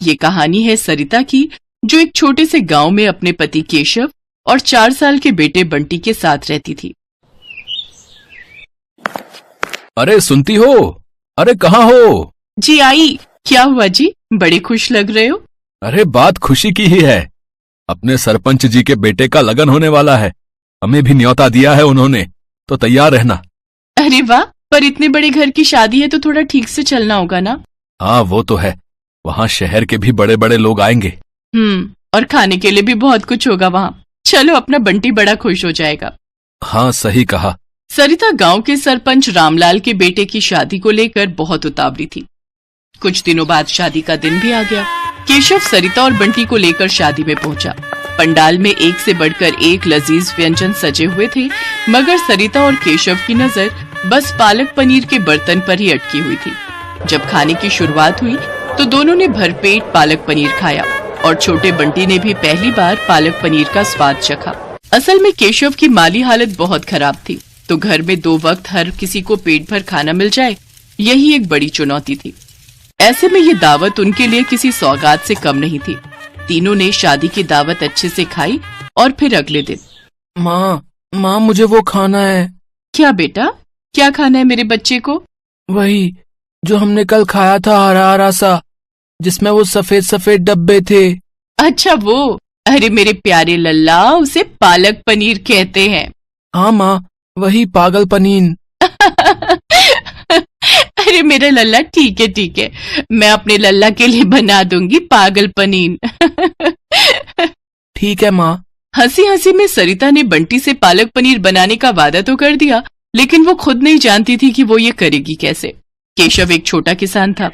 ये कहानी है सरिता की, जो एक छोटे से गांव में अपने पति केशव और 4 साल के बेटे बंटी के साथ रहती थी। अरे सुनती हो? अरे कहाँ हो? जी आई। क्या हुआ जी, बड़े खुश लग रहे हो? अरे बात खुशी की ही है। अपने सरपंच जी के बेटे का लगन होने वाला है। हमें भी न्योता दिया है उन्होंने, तो तैयार रहना। अरे वाह, पर इतने बड़े घर की शादी है तो थोड़ा ठीक से चलना होगा ना। हाँ वो तो है, वहाँ शहर के भी बड़े बड़े लोग आएंगे। और खाने के लिए भी बहुत कुछ होगा वहाँ। चलो, अपना बंटी बड़ा खुश हो जाएगा। हाँ सही कहा। सरिता गांव के सरपंच रामलाल के बेटे की शादी को लेकर बहुत उतावली थी। कुछ दिनों बाद शादी का दिन भी आ गया। केशव सरिता और बंटी को लेकर शादी में पहुंचा। पंडाल में एक से बढ़कर एक लजीज व्यंजन सजे हुए थे, मगर सरिता और केशव की नजर बस पालक पनीर के बर्तन पर ही अटकी हुई थी। जब खाने की शुरुआत हुई तो दोनों ने भरपेट पालक पनीर खाया और छोटे बंटी ने भी पहली बार पालक पनीर का स्वाद चखा। असल में केशव की माली हालत बहुत खराब थी, तो घर में 2 वक्त हर किसी को पेट भर खाना मिल जाए, यही एक बड़ी चुनौती थी। ऐसे में ये दावत उनके लिए किसी सौगात से कम नहीं थी। तीनों ने शादी की दावत अच्छे से खाई और फिर अगले दिन, माँ मुझे वो खाना है। क्या बेटा, क्या खाना है मेरे बच्चे को? वही जो हमने कल खाया था, हरा हरा सा, जिसमें वो सफेद सफेद डब्बे थे। अच्छा वो, अरे मेरे प्यारे लल्ला, उसे पालक पनीर कहते हैं। हाँ माँ, वही पागल पनीर। अरे मेरा लल्ला, ठीक है, मैं अपने लल्ला के लिए बना दूंगी पागल पनीर। ठीक है माँ। हंसी हंसी में सरिता ने बंटी से पालक पनीर बनाने का वादा तो कर दिया, लेकिन वो खुद नहीं जानती थी कि वो ये करेगी कैसे। केशव एक छोटा किसान था।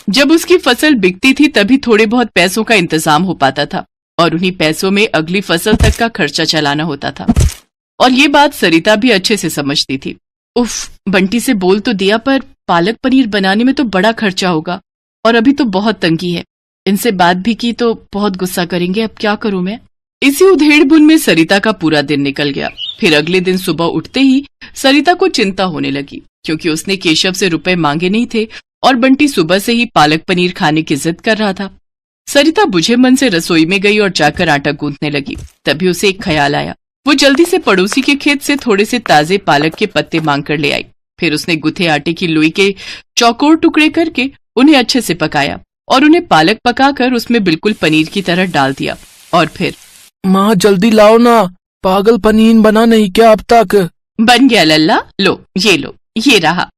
जब उसकी फसल बिकती थी तभी थोड़े बहुत पैसों का इंतजाम हो पाता था, और उन्हीं पैसों में अगली फसल तक का खर्चा चलाना होता था। और ये बात सरिता भी अच्छे से समझती थी। उफ, बंटी से बोल तो दिया, पर पालक पनीर बनाने में तो बड़ा खर्चा होगा, और अभी तो बहुत तंगी है। इनसे बात भी की तो बहुत गुस्सा करेंगे, अब क्या करूं मैं। इसी उधेड़-बुन में सरिता का पूरा दिन निकल गया। फिर अगले दिन सुबह उठते ही सरिता को चिंता होने लगी, क्योंकि उसने केशव से रुपए मांगे नहीं थे और बंटी सुबह से ही पालक पनीर खाने की जिद कर रहा था। सरिता बुझे मन से रसोई में गई और जाकर आटा गूंथने लगी। तभी उसे एक ख्याल आया। वो जल्दी से पड़ोसी के खेत से थोड़े से ताजे पालक के पत्ते मांग कर ले आई। फिर उसने गुथे आटे की लोई के चौकोर टुकड़े करके उन्हें अच्छे से पकाया और उन्हें पालक पकाकर उसमें बिल्कुल पनीर की तरह डाल दिया। और फिर, माँ जल्दी लाओ ना, पागल पनीर बना नहीं क्या अब तक? बन गया लल्ला, लो, ये रहा।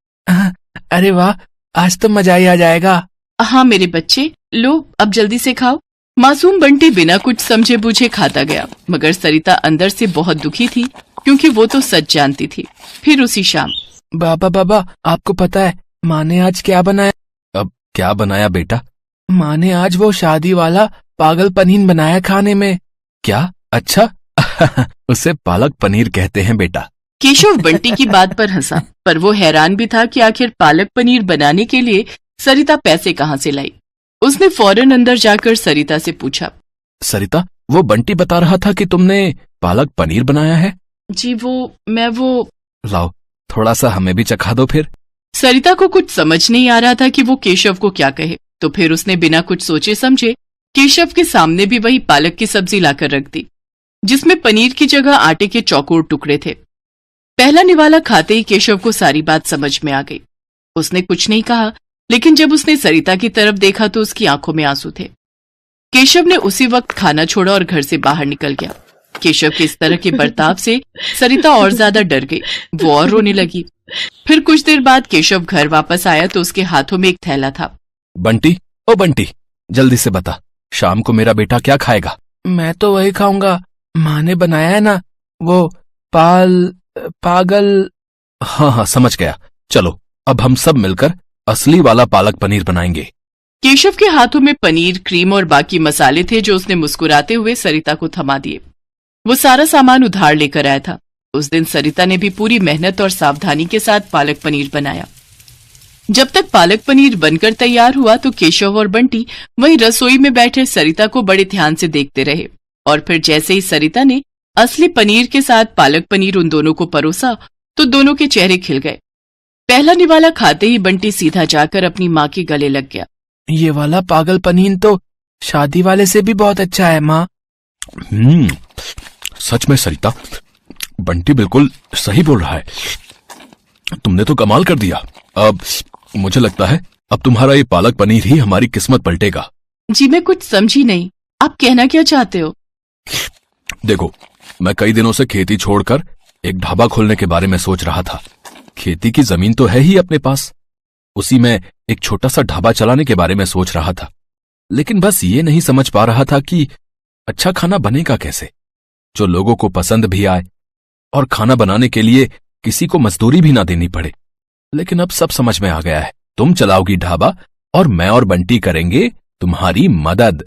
अरे वाह, आज तो मजा ही आ जाएगा। हाँ मेरे बच्चे, लो अब जल्दी से खाओ। मासूम बंटी बिना कुछ समझे बूझे खाता गया, मगर सरिता अंदर से बहुत दुखी थी, क्योंकि वो तो सच जानती थी। फिर उसी शाम, बाबा आपको पता है माँ ने आज क्या बनाया? अब क्या बनाया बेटा? माँ ने आज वो शादी वाला पागल पनीर बनाया खाने में। क्या? अच्छा। उसे पालक पनीर कहते हैं बेटा। केशव बंटी की बात पर हंसा, पर वो हैरान भी था कि आखिर पालक पनीर बनाने के लिए सरिता पैसे कहाँ से लाई। उसने फौरन अंदर जाकर सरिता से पूछा, सरिता, वो बंटी बता रहा था कि तुमने पालक पनीर बनाया है। जी मैं लाओ, थोड़ा सा हमें भी चखा दो फिर। सरिता को कुछ समझ नहीं आ रहा था कि वो केशव को क्या कहे, तो फिर उसने बिना कुछ सोचे समझे केशव के सामने भी वही पालक की सब्जी लाकर रख दी, जिसमें पनीर की जगह आटे के चौकोर टुकड़े थे। पहला निवाला खाते ही केशव को सारी बात समझ में आ गई। उसने कुछ नहीं कहा, लेकिन जब उसने सरिता की तरफ देखा तो उसकी आंखों में आंसू थे। केशव ने उसी वक्त खाना छोड़ा और घर से बाहर निकल गया। केशव के इस तरह के बर्ताव से सरिता और ज्यादा डर गई। वो और रोने लगी। फिर कुछ देर बाद केशव घर वापस आया तो उसके हाथों में एक थैला था। बंटी, ओ बंटी, जल्दी से बता, शाम को मेरा बेटा क्या खाएगा? मैं तो वही खाऊंगा, माँ ने बनाया है ना, वो पागल। हाँ समझ गया। चलो अब हम सब मिलकर असली वाला पालक पनीर बनाएंगे। केशव के हाथों में पनीर, क्रीम और बाकी मसाले थे, जो उसने मुस्कुराते हुए सरिता को थमा दिए। वो सारा सामान उधार लेकर आया था। उस दिन सरिता ने भी पूरी मेहनत और सावधानी के साथ पालक पनीर बनाया। जब तक पालक पनीर बनकर तैयार हुआ तो केशव और बंटी वहीं रसोई में बैठे सरिता को बड़े ध्यान से देखते रहे। और फिर जैसे ही सरिता ने असली पनीर के साथ पालक पनीर उन दोनों को परोसा तो दोनों के चेहरे खिल गए। पहला निवाला खाते ही बंटी सीधा जाकर अपनी माँ के गले लग गया। ये वाला पागल पनीर तो शादी वाले से भी बहुत अच्छा है माँ। सच में सरिता, बंटी बिल्कुल सही बोल रहा है। तुमने तो कमाल कर दिया। अब मुझे लगता है अब तुम्हारा ये पालक पनीर ही हमारी किस्मत पलटेगा। जी मैं कुछ समझी नहीं, आप कहना क्या चाहते हो? देखो, मैं कई दिनों से खेती छोड़कर एक ढाबा खोलने के बारे में सोच रहा था। खेती की जमीन तो है ही अपने पास, उसी में एक छोटा सा ढाबा चलाने के बारे में सोच रहा था। लेकिन बस ये नहीं समझ पा रहा था कि अच्छा खाना बनेगा कैसे, जो लोगों को पसंद भी आए और खाना बनाने के लिए किसी को मजदूरी भी ना देनी पड़े। लेकिन अब सब समझ में आ गया है। तुम चलाओगी ढाबा और मैं और बंटी करेंगे तुम्हारी मदद।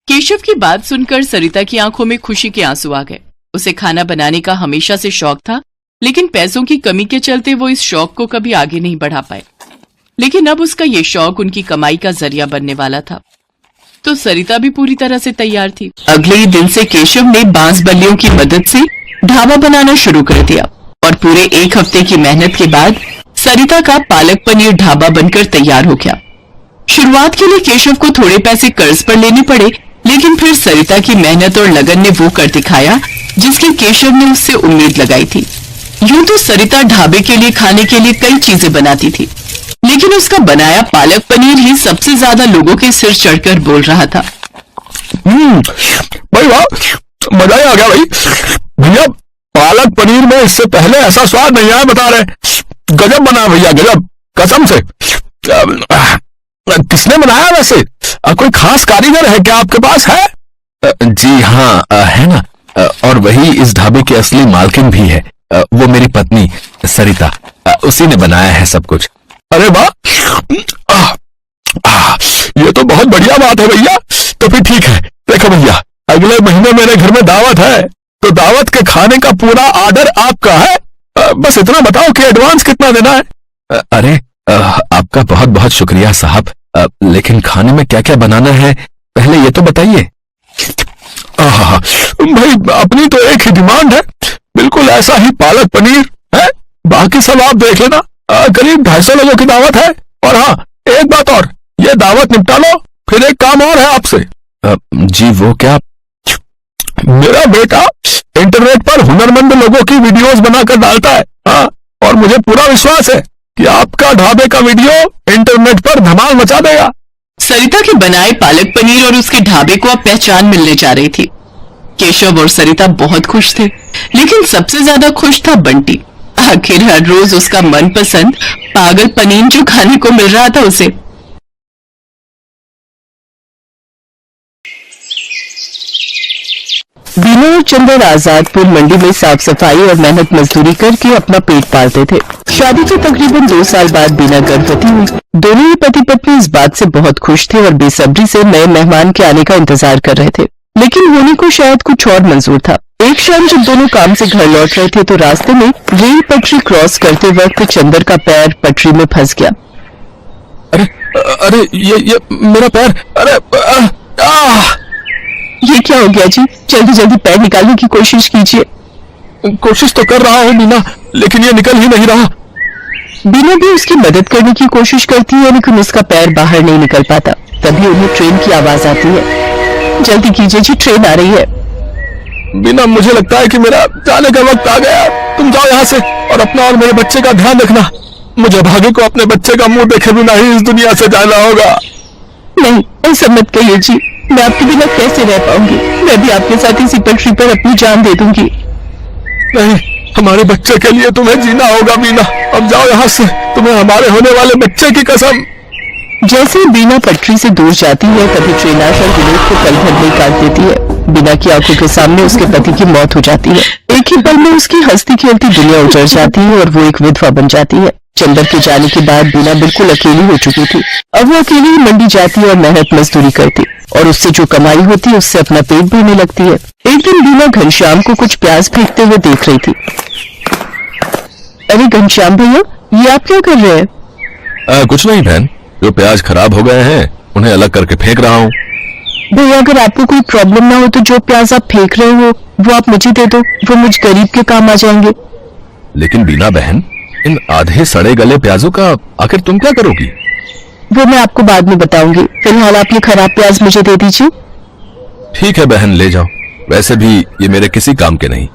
केशव की बात सुनकर सरिता की आंखों में खुशी के आंसू आ गए। उसे खाना बनाने का हमेशा से शौक था, लेकिन पैसों की कमी के चलते वो इस शौक को कभी आगे नहीं बढ़ा पाए। लेकिन अब उसका ये शौक उनकी कमाई का जरिया बनने वाला था, तो सरिता भी पूरी तरह से तैयार थी। अगले ही दिन से केशव ने बांस बल्लियों की मदद से ढाबा बनाना शुरू कर दिया और पूरे 1 हफ्ते की मेहनत के बाद सरिता का पालक पनीर ढाबा बनकर तैयार हो गया। शुरुआत के लिए केशव को थोड़े पैसे कर्ज पर लेने पड़े, लेकिन फिर सरिता की मेहनत और लगन ने वो कर दिखाया जिसकी केशव ने उससे उम्मीद लगाई थी। यूं तो सरिता ढाबे के लिए खाने के लिए कई चीजें बनाती थी, लेकिन उसका बनाया पालक पनीर ही सबसे ज्यादा लोगों के सिर चढ़कर बोल रहा था। भाई वाह, मजा ही आ गया भाई। भैया, पालक पनीर में इससे पहले ऐसा स्वाद नहीं आया, बता रहे। गजब बना भैया, गजब, कसम से। किसने बनाया वैसे? कोई खास कारीगर है क्या आपके पास? है? जी हाँ, है ना। और वही इस ढाबे की असली मालकिन भी है। वो मेरी पत्नी सरिता, उसी ने बनाया है सब कुछ। अरे वाह, ये तो बहुत बढ़िया बात है भैया। तो फिर ठीक है, देखो भैया, अगले महीने मेरे घर में दावत है, तो दावत के खाने का पूरा ऑर्डर आपका है। बस इतना बताओ कि एडवांस कितना देना है। अरे आपका बहुत बहुत शुक्रिया साहब, लेकिन खाने में क्या क्या बनाना है पहले ये तो बताइए। भाई, अपनी तो एक ही डिमांड है, बिल्कुल ऐसा ही पालक पनीर है, बाकी सब आप देख लेना। करीब 250 लोगों की दावत है। और हाँ, एक बात और, ये दावत निपटा लो, फिर एक काम और है आपसे। जी वो क्या? मेरा बेटा इंटरनेट पर हुनरमंद लोगों की वीडियोस बनाकर डालता है। हाँ, और मुझे पूरा विश्वास है कि आपका ढाबे का वीडियो इंटरनेट पर धमाल मचा देगा। सरिता के बनाए पालक पनीर और उसके ढाबे को अब पहचान मिलने जा रही थी। केशव और सरिता बहुत खुश थे, लेकिन सबसे ज्यादा खुश था बंटी। आखिर हर रोज उसका मनपसंद पागल पनीर जो खाने को मिल रहा था उसे। बीना और चंदन आजादपुर मंडी में साफ सफाई और मेहनत मजदूरी करके अपना पेट पालते थे। शादी के तकरीबन 2 साल बाद बीना गर्भवती हुई। दोनों ही पति पत्नी इस बात से बहुत खुश थे और बेसब्री से नए मेहमान के आने का इंतजार कर रहे थे, लेकिन होने को शायद कुछ और मंजूर था। एक शाम जब दोनों काम से घर लौट रहे थे तो रास्ते में रेल पटरी क्रॉस करते वक्त चंदर का पैर पटरी में फंस गया। अरे अरे, ये मेरा पैर। अरे ये क्या हो गया जी? जल्दी जल्दी पैर निकालने की कोशिश कीजिए। कोशिश तो कर रहा हूँ बीना, लेकिन ये निकल ही नहीं रहा। बीना भी उसकी मदद करने की कोशिश करती है, लेकिन उसका पैर बाहर नहीं निकल पाता। तभी उन्हें ट्रेन की आवाज आती है। जल्दी कीजिए जी, ट्रेन आ रही है। बीना, मुझे लगता है कि मेरा जाने का वक्त आ गया। तुम जाओ यहाँ से और अपना और मेरे बच्चे का ध्यान रखना। मुझे भाग्य को अपने बच्चे का मुंह देखे बिना ही इस दुनिया से जाना होगा। नहीं, ऐसा मत कहिए जी, मैं आपके बिना कैसे रह पाऊंगी? मैं भी आपके साथ इसी पटरी पर अपनी जान दे दूंगी। नहीं, हमारे बच्चे के लिए तुम्हें जीना होगा बीना। अब जाओ यहाँ से, तुम्हें हमारे होने वाले बच्चे की कसम। जैसे ही बीना पटरी से दूर जाती है, तभी ट्रेन आकर विनोद को पल भर में काट देती है। बीना की आंखों के सामने उसके पति की मौत हो जाती है। एक ही पल में उसकी हंसती खेलती दुनिया उजड़ जाती है और वो एक विधवा बन जाती है। चंदर के जाने के बाद बीना बिल्कुल अकेली हो चुकी थी। अब वो अकेली ही मंडी जाती और मेहनत मजदूरी करती और उससे जो कमाई होती उससे अपना पेट भरने लगती है। एक दिन बीना घनश्याम को कुछ प्याज फेंकते हुए देख रही थी। अरे घनश्याम भैया, ये आप क्या कर रहे हैं? कुछ नहीं बहन, जो प्याज खराब हो गए हैं उन्हें अलग करके फेंक रहा हूँ। भैया, अगर आपको कोई प्रॉब्लम ना हो तो जो प्याज आप फेंक रहे हो वो आप मुझे दे दो, वो मुझ गरीब के काम आ जाएंगे। लेकिन बीना बहन, इन आधे सड़े गले प्याजों का आखिर तुम क्या करोगी? वो मैं आपको बाद में बताऊंगी। फिलहाल आप ये खराब प्याज मुझे दे दीजिए। ठीक है बहन, ले जाओ। वैसे भी ये मेरे किसी काम के नहीं।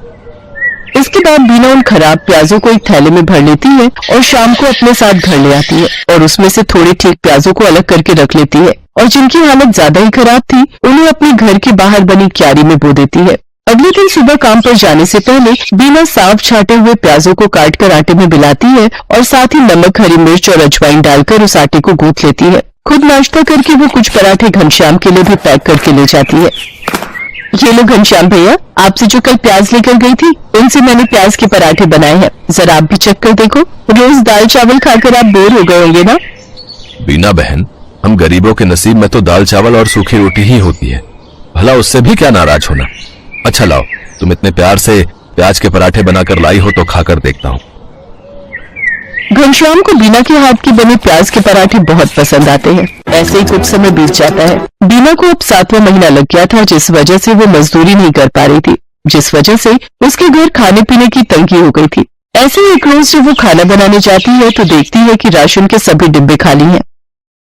इसके बाद बीना उन खराब प्याजों को एक थैले में भर लेती है और शाम को अपने साथ घर ले आती है और उसमें से थोड़े ठीक प्याजों को अलग करके रख लेती है और जिनकी हालत ज्यादा ही खराब थी उन्हें अपने घर के बाहर बनी क्यारी में बो देती है। अगले दिन सुबह काम पर जाने से पहले बीना साफ छाटे हुए प्याजों को काट कर आटे में मिलाती है और साथ ही नमक, हरी मिर्च और अजवाइन डालकर उस आटे को गूंथ लेती है। खुद नाश्ता करके वो कुछ पराठे घनश्याम के लिए भी पैक करके ले जाती है। ये लो घनश्याम भैया, आपसे जो कल प्याज लेकर गई थी उनसे मैंने प्याज के पराठे बनाए हैं, जरा आप भी चख कर देखो। रोज दाल चावल खाकर आप बोर हो गए होंगे ना। बीना बहन, हम गरीबों के नसीब में तो दाल चावल और सूखी रोटी ही होती है, भला उससे भी क्या नाराज होना। अच्छा लाओ, तुम इतने प्यार से प्याज के पराठे बनाकर लाई हो तो खाकर देखता हूँ। घनश्याम को बीना के हाथ के बने प्याज के पराठे बहुत पसंद आते हैं। ऐसे ही कुछ समय बीत जाता है। बीना को अब 7वां महीना लग गया था, जिस वजह से वो मजदूरी नहीं कर पा रही थी, जिस वजह से उसके घर खाने पीने की तंगी हो गई थी। ऐसे ही एक रोज जब वो खाना बनाने जाती है तो देखती है कि राशन के सभी डिब्बे खाली हैं।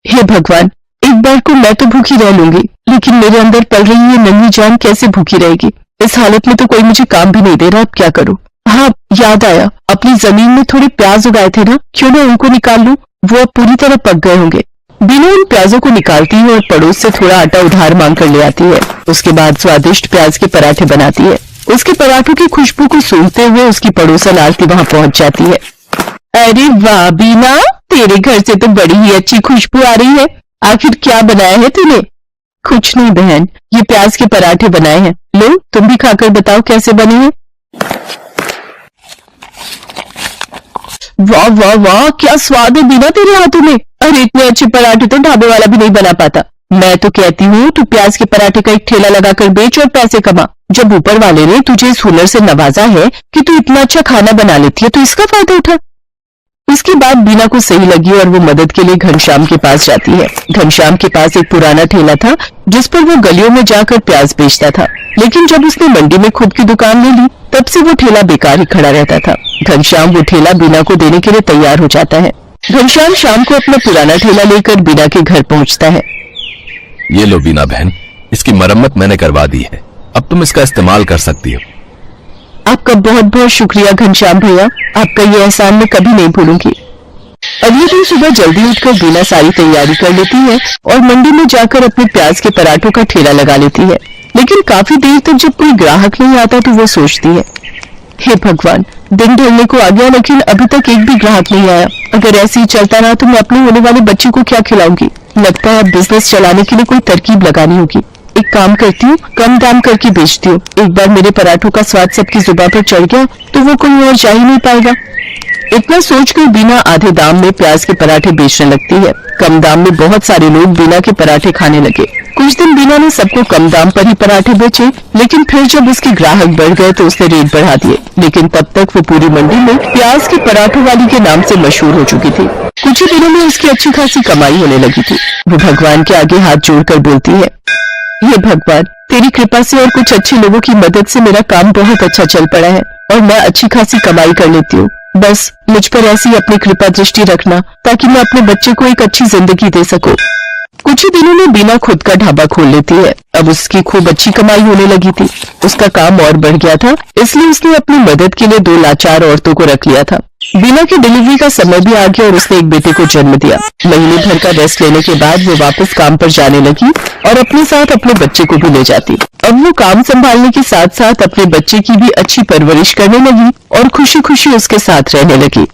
हे भगवान, एक बार को मैं तो भूखी रह लूंगी, लेकिन मेरे अंदर पल रही ये नन्ही जान कैसे भूखी रहेगी। इस हालत में तो कोई मुझे काम भी नहीं दे रहा, अब क्या करूं। हाँ, याद आया, अपनी जमीन में थोड़े प्याज उगाए थे ना, क्यों ना उनको निकाल लूं, वो अब पूरी तरह पक गए होंगे। बीना उन प्याजों को निकालती है और पड़ोस से थोड़ा आटा उधार मांग कर ले आती है। उसके बाद स्वादिष्ट प्याज के पराठे बनाती है। उसके पराठों की खुशबू को सूंघते हुए उसकी पड़ोसन आरती वहां पहुंच जाती है। अरे वाह बीना, तेरे घर से तो बड़ी ही अच्छी खुशबू आ रही है। आखिर क्या बनाया है तूने? कुछ नहीं बहन, ये प्याज के पराठे बनाए हैं। लो, तुम भी खाकर बताओ कैसे बने हैं। वाह वाह वाह, क्या स्वाद है बीना तेरे हाथों में। अरे इतने अच्छे पराठे तो ढाबे वाला भी नहीं बना पाता। मैं तो कहती हूँ तू प्याज के पराठे का एक ठेला लगाकर बेच और पैसे कमा। जब ऊपर वाले ने तुझे इस हुनर से नवाजा है कि तू इतना अच्छा खाना बना लेती है, तो इसका फायदा उठा। इसकी बात बीना को सही लगी और वो मदद के लिए घनश्याम के पास जाती है। घनश्याम के पास एक पुराना ठेला था जिस पर वो गलियों में जाकर प्याज बेचता था, लेकिन जब उसने मंडी में खुद की दुकान ले ली तब से वो ठेला बेकार ही खड़ा रहता था। घनश्याम वो ठेला बीना को देने के लिए तैयार हो जाता है। घनश्याम शाम को अपना पुराना ठेला लेकर बीना के घर पहुंचता है। ये लो बीना बहन, इसकी मरम्मत मैंने करवा दी है, अब तुम इसका इस्तेमाल कर सकती हो। आपका बहुत बहुत शुक्रिया घनश्याम भैया, आपका ये एहसान मैं कभी नहीं भूलूंगी। अगले दिन सुबह जल्दी उठकर बीना सारी तैयारी कर लेती है और मंडी में जाकर अपने प्याज के पराठों का ठेला लगा लेती है। लेकिन काफी देर तक जब कोई ग्राहक नहीं आता तो वो सोचती है, हे भगवान, दिन ढलने को आ गया लेकिन अभी तक एक भी ग्राहक नहीं आया। अगर ऐसे ही चलता रहा तो मैं अपने होने वाले बच्चे को क्या खिलाऊंगी। लगता है अब बिजनेस चलाने के लिए कोई तरकीब लगानी होगी। एक काम करती हूँ, कम दाम करके बेचती हूँ। एक बार मेरे पराठों का स्वाद सबकी जुबान पर चढ़ गया तो वो कोई और जा ही नहीं पाएगा। इतना सोचकर बीना आधे दाम में प्याज के पराठे बेचने लगती है। कम दाम में बहुत सारे लोग बीना के पराठे खाने लगे। कुछ दिन बीना ने सबको कम दाम पर ही पराठे बेचे, लेकिन फिर जब उसके ग्राहक बढ़ गए तो उसने रेट बढ़ा दिए। लेकिन तब तक वो पूरी मंडी में प्याज के पराठों वाली के नाम से मशहूर हो चुकी थी। कुछ ही दिनों में उसकी अच्छी खासी कमाई होने लगी थी। वो भगवान के आगे हाथ जोड़कर बोलती है, हे भगवान, तेरी कृपा से और कुछ अच्छे लोगों की मदद से मेरा काम बहुत अच्छा चल पड़ा है और मैं अच्छी खासी कमाई कर लेती हूँ। बस मुझ पर ऐसी अपनी कृपा दृष्टि रखना ताकि मैं अपने बच्चे को एक अच्छी जिंदगी दे सकूं। कुछ ही दिनों में बीना खुद का ढाबा खोल लेती है। अब उसकी खूब अच्छी कमाई होने लगी थी। उसका काम और बढ़ गया था, इसलिए उसने अपनी मदद के लिए 2 लाचार औरतों को रख लिया था। बीना की डिलीवरी का समय भी आ गया और उसने एक बेटे को जन्म दिया। महीने भर का रेस्ट लेने के बाद वो वापस काम पर जाने लगी और अपने साथ अपने बच्चे को भी ले जाती। अब वो काम संभालने के साथ साथ अपने बच्चे की भी अच्छी परवरिश करने लगी और खुशी खुशी उसके साथ रहने लगी।